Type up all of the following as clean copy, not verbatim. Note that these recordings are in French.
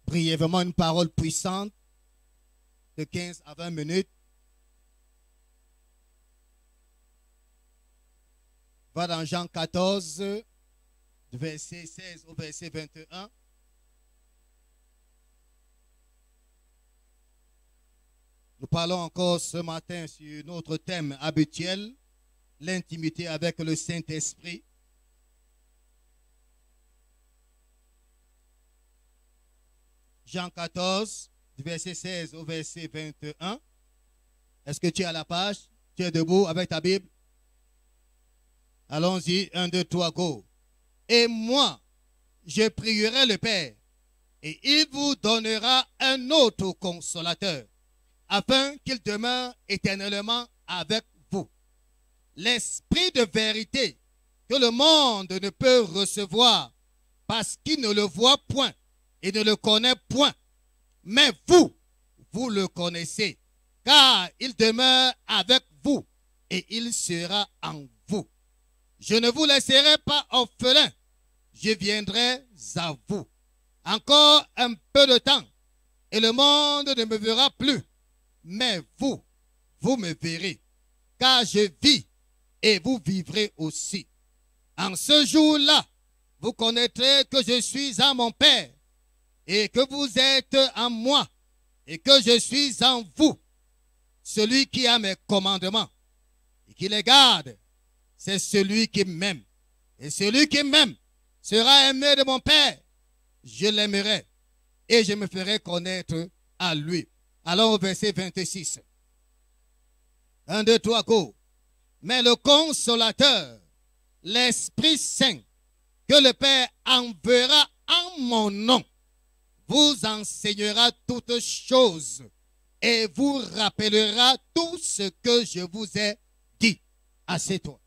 brièvement une parole puissante de 15 à 20 minutes. Va dans Jean 14, du verset 16 au verset 21. Nous parlons encore ce matin sur notre thème habituel, l'intimité avec le Saint-Esprit. Jean 14, du verset 16 au verset 21. Est-ce que tu es à la page? Tu es debout avec ta Bible? Allons-y, 1, 2, 3, go. Et moi, je prierai le Père, et il vous donnera un autre consolateur, afin qu'il demeure éternellement avec vous. L'Esprit de vérité que le monde ne peut recevoir, parce qu'il ne le voit point et ne le connaît point. Mais vous, vous le connaissez, car il demeure avec vous et il sera en vous. Je ne vous laisserai pas orphelins, je viendrai à vous. Encore un peu de temps, et le monde ne me verra plus. Mais vous, vous me verrez, car je vis et vous vivrez aussi. En ce jour-là, vous connaîtrez que je suis en mon Père, et que vous êtes en moi, et que je suis en vous. Celui qui a mes commandements et qui les garde, c'est celui qui m'aime. Et celui qui m'aime sera aimé de mon Père. Je l'aimerai et je me ferai connaître à lui. Allons au verset 26. 1, 2, 3, go. Mais le consolateur, l'Esprit Saint, que le Père enverra en mon nom, vous enseignera toutes choses et vous rappellera tout ce que je vous ai dit. Assieds-toi.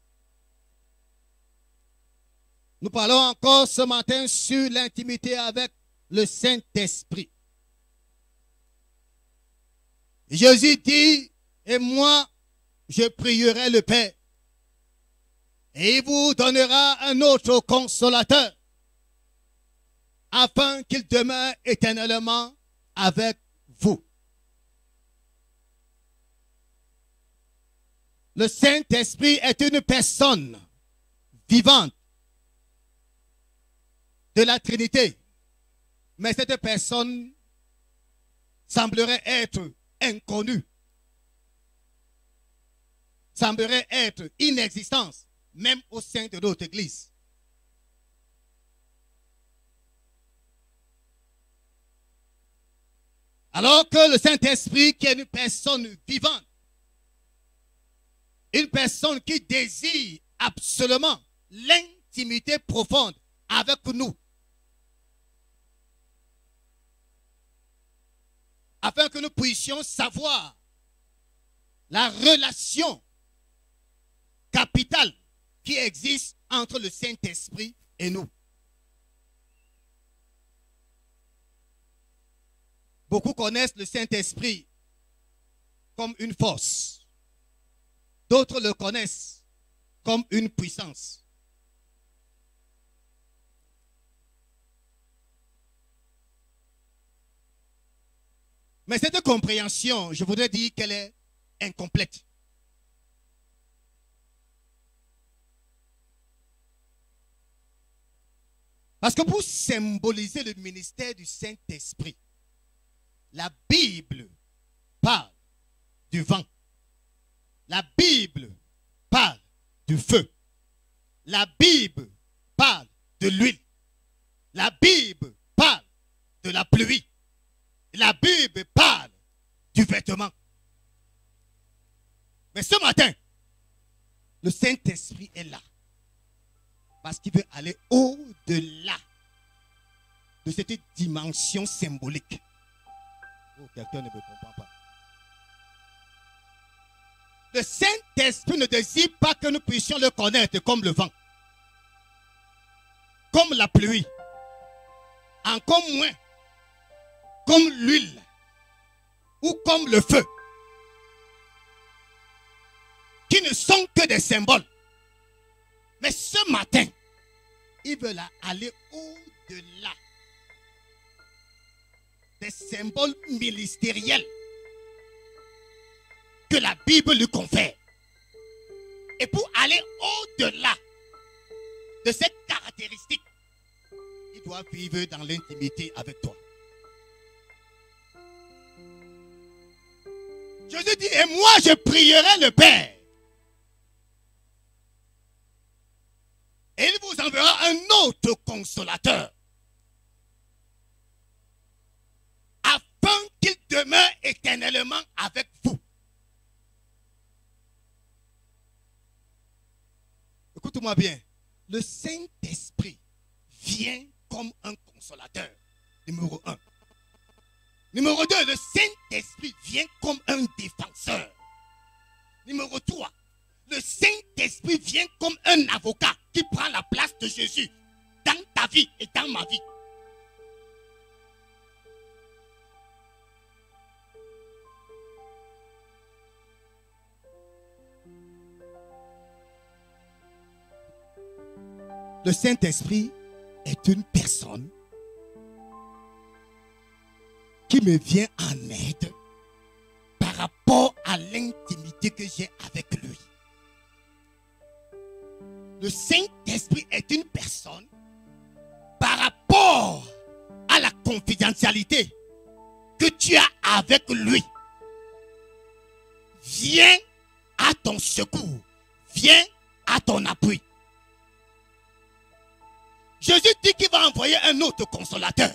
Nous parlons encore ce matin sur l'intimité avec le Saint-Esprit. Jésus dit, et moi, je prierai le Père, et il vous donnera un autre consolateur, afin qu'il demeure éternellement avec vous. Le Saint-Esprit est une personne vivante de la Trinité, mais cette personne semblerait être inconnue, semblerait être inexistante, même au sein de notre Église. Alors que le Saint-Esprit, qui est une personne vivante, une personne qui désire absolument l'intimité profonde avec nous, afin que nous puissions savoir la relation capitale qui existe entre le Saint-Esprit et nous. Beaucoup connaissent le Saint-Esprit comme une force. D'autres le connaissent comme une puissance. Mais cette compréhension, je voudrais dire qu'elle est incomplète. Parce que pour symboliser le ministère du Saint-Esprit, la Bible parle du vent. La Bible parle du feu. La Bible parle de l'huile. La Bible parle de la pluie. La Bible parle du vêtement. Mais ce matin, le Saint-Esprit est là. Parce qu'il veut aller au-delà de cette dimension symbolique. Oh, quelqu'un ne me comprend pas. Le Saint-Esprit ne désire pas que nous puissions le connaître comme le vent, comme la pluie, encore moins comme l'huile ou comme le feu, qui ne sont que des symboles. Mais ce matin, il veut aller au-delà des symboles ministériels que la Bible lui confère. Et pour aller au-delà de cette caractéristique, il doit vivre dans l'intimité avec toi. Jésus dit, et moi je prierai le Père. Et il vous enverra un autre consolateur. Afin qu'il demeure éternellement avec vous. Écoute-moi bien. Le Saint-Esprit vient comme un consolateur. Numéro 1. Numéro 2, le Saint-Esprit vient comme un défenseur. Numéro 3, le Saint-Esprit vient comme un avocat qui prend la place de Jésus dans ta vie et dans ma vie. Le Saint-Esprit est une personne qui me vient en aide par rapport à l'intimité que j'ai avec lui. Le Saint-Esprit est une personne par rapport à la confidentialité que tu as avec lui. Viens à ton secours, viens à ton appui. Jésus dit qu'il va envoyer un autre consolateur.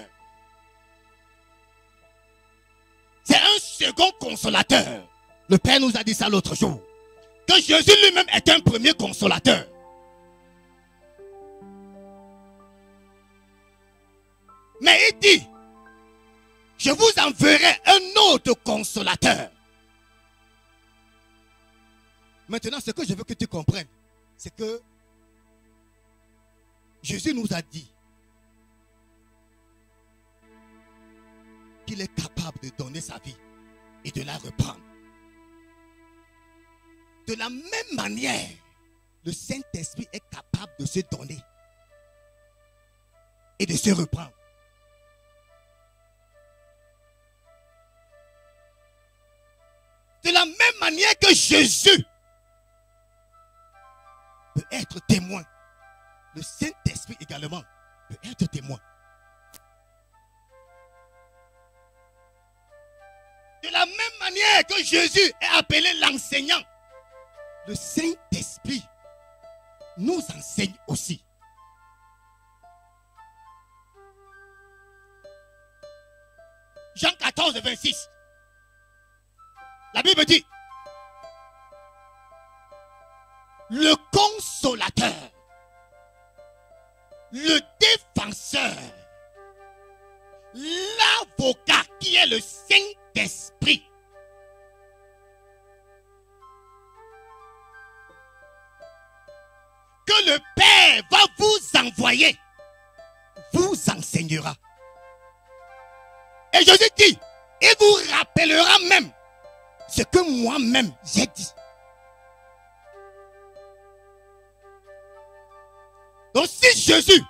C'est un second consolateur. Le Père nous a dit ça l'autre jour. Que Jésus lui-même est un premier consolateur. Mais il dit, je vous enverrai un autre consolateur. Maintenant, ce que je veux que tu comprennes, c'est que Jésus nous a dit qu'il est capable de donner sa vie et de la reprendre. De la même manière, le Saint-Esprit est capable de se donner et de se reprendre. De la même manière que Jésus peut être témoin, le Saint-Esprit également peut être témoin. De la même manière que Jésus est appelé l'enseignant, le Saint-Esprit nous enseigne aussi. Jean 14, 26. La Bible dit, le consolateur, le défenseur, l'avocat qui est le Saint-Esprit, que le Père va vous envoyer, vous enseignera. Et Jésus dit, il vous rappellera même ce que moi-même j'ai dit. Donc si Jésus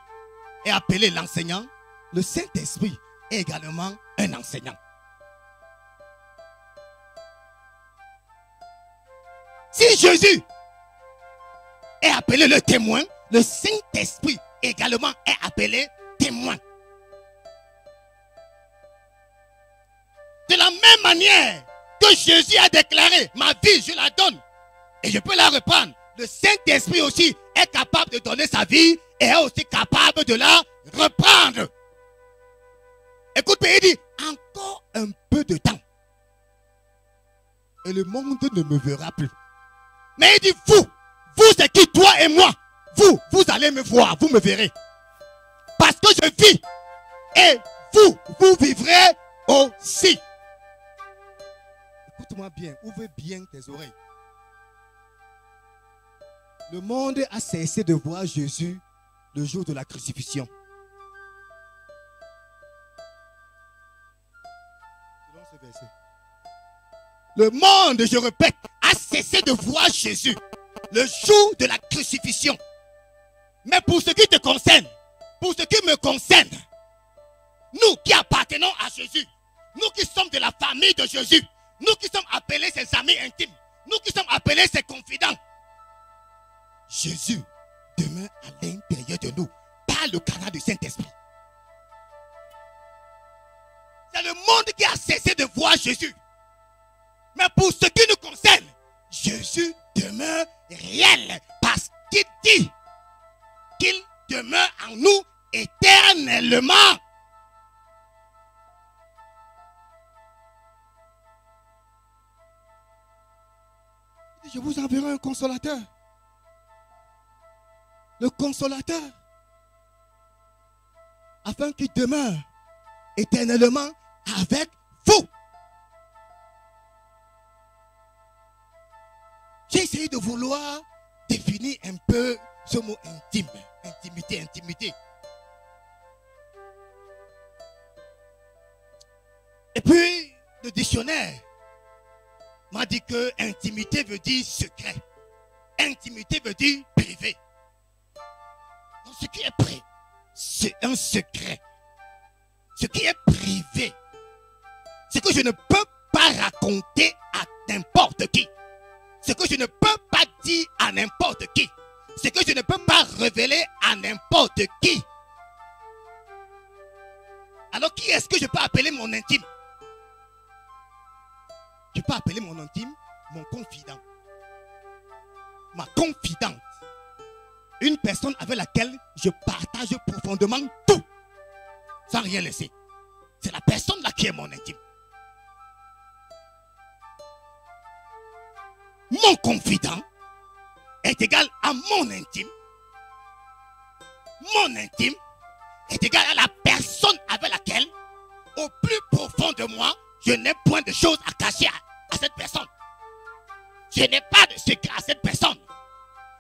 est appelé l'enseignant, le Saint-Esprit est également un enseignant. Si Jésus est appelé le témoin, le Saint-Esprit également est appelé témoin. De la même manière que Jésus a déclaré, ma vie je la donne et je peux la reprendre, le Saint-Esprit aussi est capable de donner sa vie et est aussi capable de la reprendre. Écoute, il dit, encore un peu de temps et le monde ne me verra plus. Mais il dit, vous c'est qui, toi et moi, vous allez me voir, vous me verrez. Parce que je vis et vous vivrez aussi. Écoute-moi bien, ouvre bien tes oreilles. Le monde a cessé de voir Jésus le jour de la crucifixion. Selon ce verset. Le monde, je répète, a cessé de voir Jésus le jour de la crucifixion. Mais pour ce qui te concerne, pour ce qui me concerne, nous qui appartenons à Jésus, nous qui sommes de la famille de Jésus, nous qui sommes appelés ses amis intimes, nous qui sommes appelés ses confidents, Jésus demeure à l'intérieur de nous par le canal du Saint-Esprit. C'est le monde qui a cessé de voir Jésus. Mais pour ce qui nous concerne, Jésus demeure réel parce qu'il dit qu'il demeure en nous éternellement. Je vous enverrai un consolateur. Le consolateur. Afin qu'il demeure éternellement avec vous. J'ai essayé de vouloir définir un peu ce mot intime. Intimité, intimité. Et puis, le dictionnaire m'a dit que intimité veut dire secret. Intimité veut dire privé. Donc, ce qui est privé, c'est un secret. Ce qui est privé, c'est que je ne peux pas raconter à n'importe qui. Ce que je ne peux pas dire à n'importe qui. Ce que je ne peux pas révéler à n'importe qui. Alors qui est-ce que je peux appeler mon intime? Je peux appeler mon intime mon confident. Ma confidente. Une personne avec laquelle je partage profondément tout. Sans rien laisser. C'est la personne là qui est mon intime. Mon confident est égal à mon intime. Mon intime est égal à la personne avec laquelle, au plus profond de moi, je n'ai point de choses à cacher à cette personne. Je n'ai pas de secret à cette personne.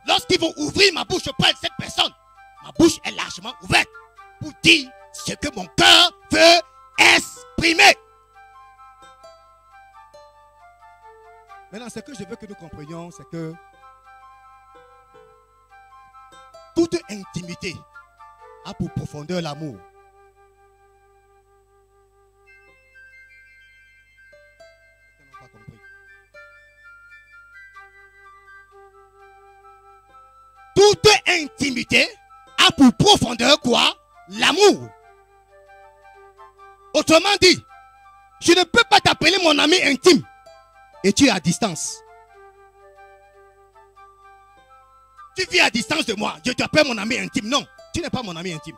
Lorsqu'ils vont ouvrir ma bouche auprès de cette personne, ma bouche est largement ouverte pour dire ce que mon cœur veut exprimer. Maintenant, ce que je veux que nous comprenions, c'est que toute intimité a pour profondeur l'amour. Ils n'ont pas compris. Toute intimité a pour profondeur quoi? L'amour. Autrement dit, je ne peux pas t'appeler mon ami intime et tu es à distance. Tu vis à distance de moi, je t'appelle mon ami intime. Non, tu n'es pas mon ami intime.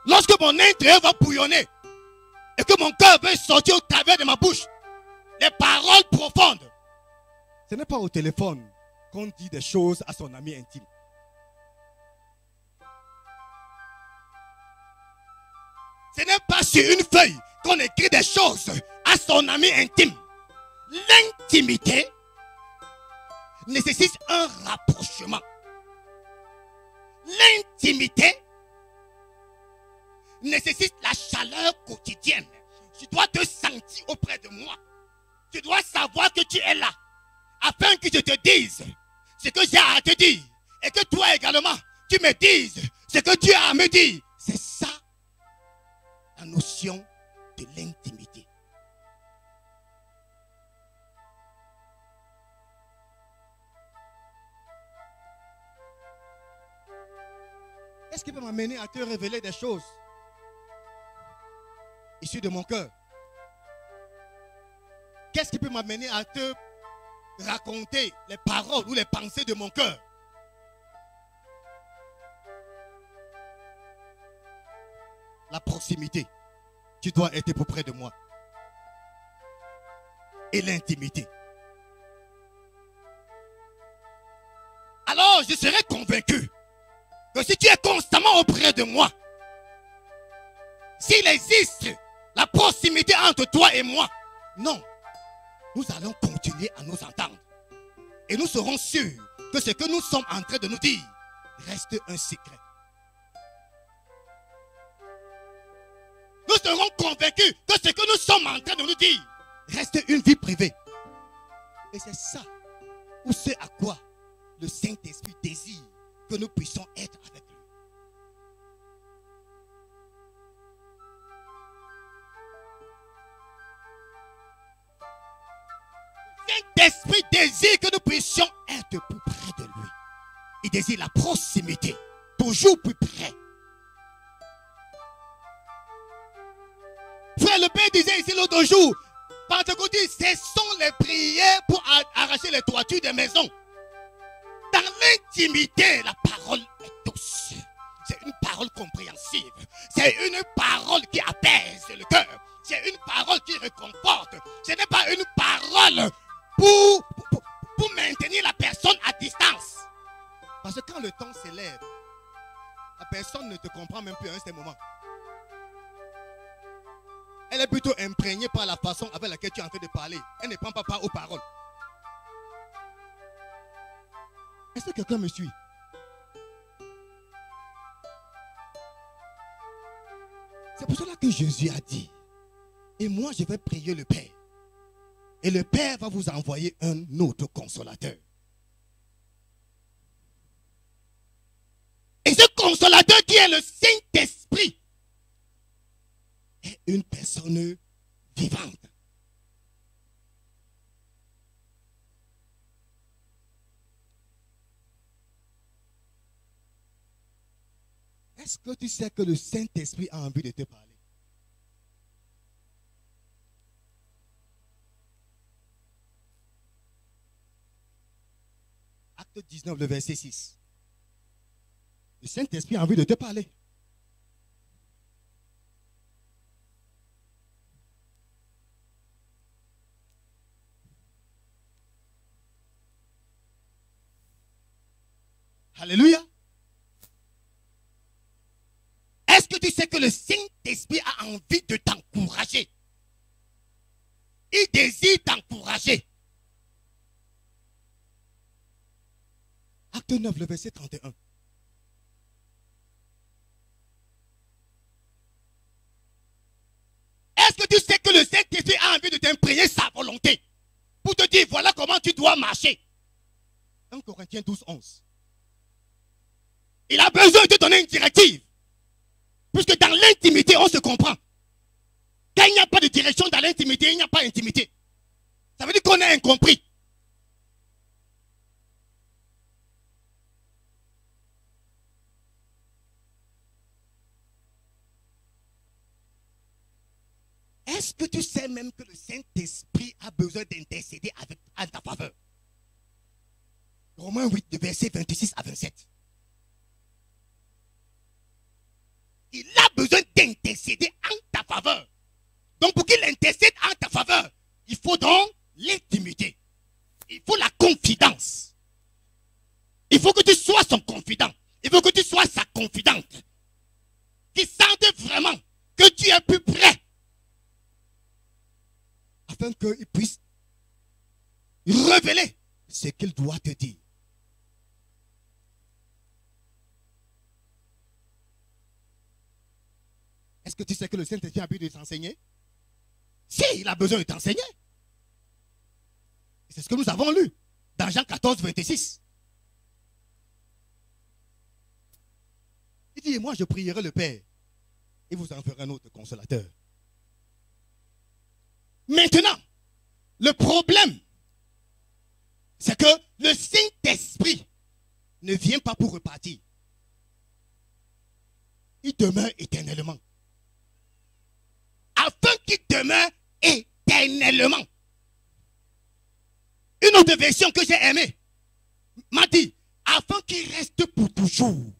Lorsque mon intérieur va bouillonner et que mon cœur veut sortir au travers de ma bouche, les paroles profondes, ce n'est pas au téléphone qu'on dit des choses à son ami intime. Ce n'est pas sur une feuille qu'on écrit des choses à son ami intime. L'intimité nécessite un rapprochement. L'intimité nécessite la chaleur quotidienne. Tu dois te sentir auprès de moi. Tu dois savoir que tu es là. Afin que je te dise ce que j'ai à te dire. Et que toi également, tu me dises ce que tu as à me dire. C'est ça la notion de l'intimité. Qu'est-ce qui peut m'amener à te révéler des choses issues de mon cœur? Qu'est-ce qui peut m'amener à te raconter les paroles ou les pensées de mon cœur? La proximité. Tu dois être pour près de moi. Et l'intimité. Alors je serai convaincu que si tu es constamment auprès de moi, s'il existe la proximité entre toi et moi, non, nous allons continuer à nous entendre. Et nous serons sûrs que ce que nous sommes en train de nous dire reste un secret. Nous serons convaincus que ce que nous sommes en train de nous dire reste une vie privée. Et c'est ça, ou c'est à quoi le Saint-Esprit désire que nous puissions être avec lui. Saint-Esprit désire que nous puissions être plus près de lui. Il désire la proximité, toujours plus près. Frère, le Père disait ici l'autre jour, pentecôtistes, cessons les prières pour arracher les toitures des maisons. Dans l'intimité, la parole est douce. C'est une parole compréhensive. C'est une parole qui apaise le cœur. C'est une parole qui réconforte. Ce n'est pas une parole pour maintenir la personne à distance. Parce que quand le temps s'élève, la personne ne te comprend même plus à un certain moment. Elle est plutôt imprégnée par la façon avec laquelle tu es en train de parler. Elle ne prend pas part aux paroles. Est-ce que quelqu'un me suit? C'est pour cela que Jésus a dit, et moi je vais prier le Père. Et le Père va vous envoyer un autre consolateur. Et ce consolateur qui est le Saint-Esprit est une personne vivante. Est-ce que tu sais que le Saint-Esprit a envie de te parler? Acte 19, le verset 6. Le Saint-Esprit a envie de te parler. Alléluia. Est-ce que tu sais que le Saint-Esprit a envie de t'encourager? Il désire t'encourager. Acte 9, le verset 31. Est-ce que tu sais que le Saint-Esprit a envie de t'imprégner sa volonté pour te dire voilà comment tu dois marcher? 1 Corinthiens 12, 11. Il a besoin de te donner une directive. Puisque dans l'intimité, on se comprend. Quand il n'y a pas de direction dans l'intimité, il n'y a pas d'intimité. Ça veut dire qu'on est incompris. Est-ce que tu sais même que le Saint-Esprit a besoin d'intercéder en ta faveur? Romains 8, de versets 26 à 27. Il a besoin d'intercéder en ta faveur. Donc pour qu'il intercède en ta faveur, il faut donc l'intimité. Il faut la confidence. Il faut que tu sois son confident. Il faut que tu sois sa confidente. Qui sente vraiment que tu es plus près. Afin qu'il puisse révéler ce qu'il doit te dire. Est-ce que tu sais que le Saint-Esprit a besoin de t'enseigner? Si, il a besoin de t'enseigner. C'est ce que nous avons lu dans Jean 14, 26. Il dit, et moi je prierai le Père, et vous en ferez un autre consolateur. Maintenant, le problème, c'est que le Saint-Esprit ne vient pas pour repartir. Il demeure éternellement. Afin qu'il demeure éternellement. Une autre version que j'ai aimée m'a dit, afin qu'il reste pour toujours.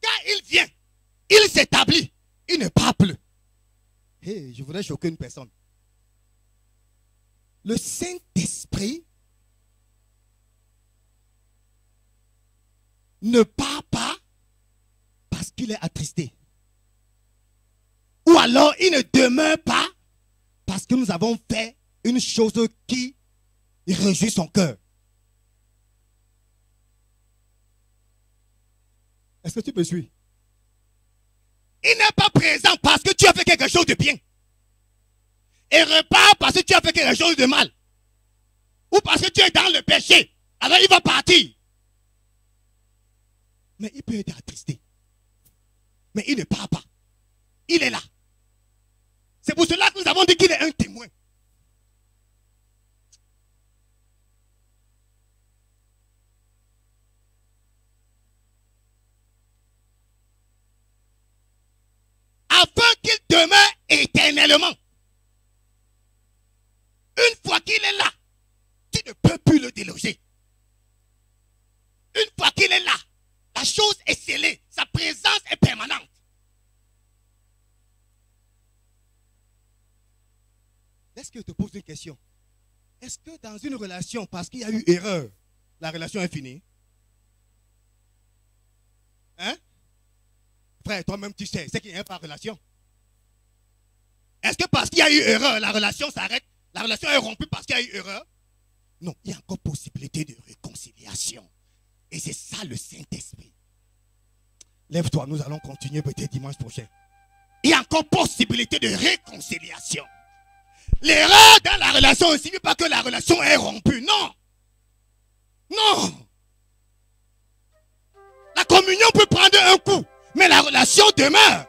Quand il vient, il s'établit, il ne part plus. Hey, je voudrais choquer une personne. Le Saint-Esprit ne part pas parce qu'il est attristé. Ou alors il ne demeure pas parce que nous avons fait une chose qui réjouit son cœur. Est-ce que tu me suis? Il n'est pas présent parce que tu as fait quelque chose de bien. Et repart parce que tu as fait quelque chose de mal. Ou parce que tu es dans le péché. Alors il va partir. Mais il peut être attristé. Mais il ne part pas. Il est là. C'est pour cela que nous avons dit qu'il est un témoin. Afin qu'il demeure éternellement. Une fois qu'il est là, tu ne peux plus le déloger. Une fois qu'il est là, la chose est scellée. Sa présence est permanente. Est-ce que je te pose une question? Est-ce que dans une relation, parce qu'il y a eu erreur, la relation est finie? Hein? Frère, toi-même tu sais, c'est qu'il n'y a pas de relation. Est-ce que parce qu'il y a eu erreur, la relation s'arrête? La relation est rompue parce qu'il y a eu erreur? Non, il y a encore possibilité de réconciliation. Et c'est ça le Saint-Esprit. Lève-toi, nous allons continuer peut-être dimanche prochain. Il y a encore possibilité de réconciliation. L'erreur dans la relation ne signifie pas que la relation est rompue. Non. Non. La communion peut prendre un coup, mais la relation demeure.